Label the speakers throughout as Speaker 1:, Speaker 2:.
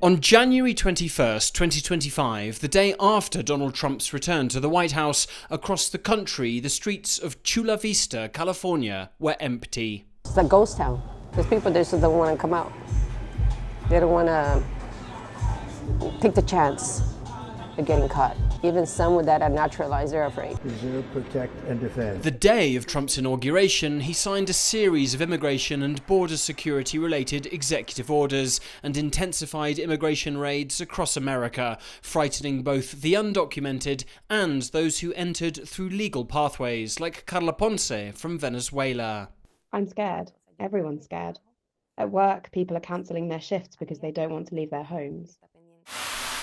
Speaker 1: On January 21st, 2025, the day after Donald Trump's return to the White House, across the country, the streets of Chula Vista, California, were empty.
Speaker 2: It's a ghost town. There's people that just don't want to come out. They don't want to take the chance of getting caught. Even some with that are naturalized, they're afraid.
Speaker 3: Preserve, protect, and defend.
Speaker 1: The day of Trump's inauguration, he signed a series of immigration and border security related executive orders and intensified immigration raids across America, frightening both the undocumented and those who entered through legal pathways, like Carla Ponce from Venezuela.
Speaker 4: I'm scared. Everyone's scared. At work, people are cancelling their shifts because they don't want to leave their homes.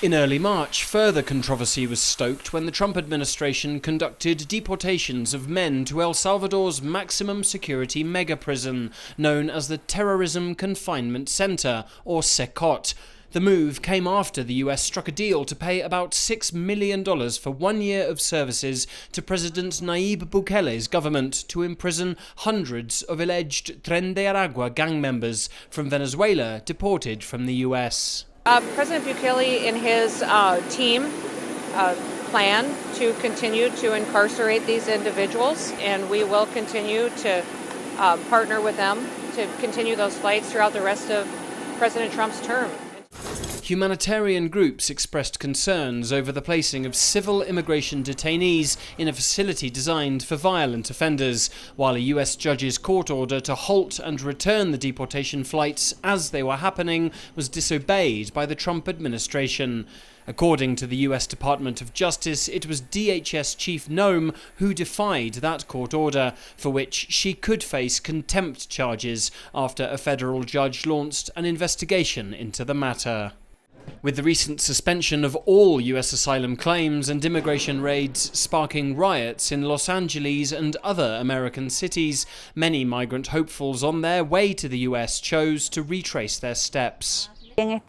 Speaker 1: In early March, further controversy was stoked when the Trump administration conducted deportations of men to El Salvador's maximum security mega prison, known as the Terrorism Confinement Center, or SECOT. The move came after the US struck a deal to pay about $6 million for 1 year of services to President Nayib Bukele's government to imprison hundreds of alleged Tren de Aragua gang members from Venezuela deported from the US.
Speaker 5: President Bukele and his team plan to continue to incarcerate these individuals, and we will continue to partner with them to continue those fights throughout the rest of President Trump's term.
Speaker 1: Humanitarian groups expressed concerns over the placing of civil immigration detainees in a facility designed for violent offenders, while a US judge's court order to halt and return the deportation flights as they were happening was disobeyed by the Trump administration. According to the US Department of Justice, it was DHS Chief Noem who defied that court order, for which she could face contempt charges after a federal judge launched an investigation into the matter. With the recent suspension of all US asylum claims and immigration raids sparking riots in Los Angeles and other American cities, many migrant hopefuls on their way to the US chose to retrace their steps.
Speaker 4: The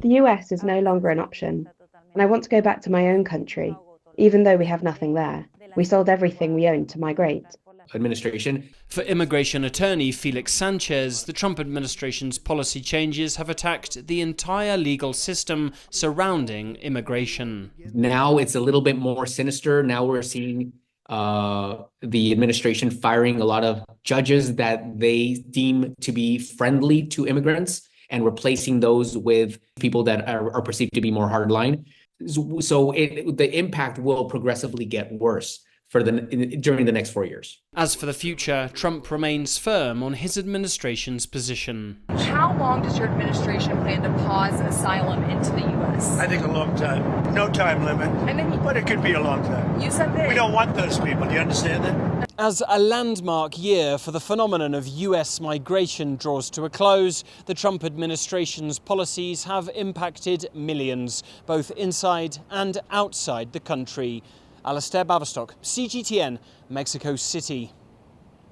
Speaker 4: US is no longer an option, and I want to go back to my own country, even though we have nothing there. We sold everything we owned to migrate.
Speaker 6: Administration.
Speaker 1: For immigration attorney Felix Sanchez, the Trump administration's policy changes have attacked the entire legal system surrounding immigration.
Speaker 6: Now it's a little bit more sinister. Now we're seeing the administration firing a lot of judges that they deem to be friendly to immigrants and replacing those with people that are perceived to be more hardline. So the impact will progressively get worse during the next 4 years.
Speaker 1: As for the future, Trump remains firm on his administration's position.
Speaker 7: How long does your administration plan to pause asylum into the U.S.?
Speaker 3: I think a long time. No time limit, but it could be a long time.
Speaker 7: You said that.
Speaker 3: We don't want those people. Do you understand that?
Speaker 1: As a landmark year for the phenomenon of US migration draws to a close, the Trump administration's policies have impacted millions, both inside and outside the country. Alasdair, Baverstock, CGTN, Mexico City.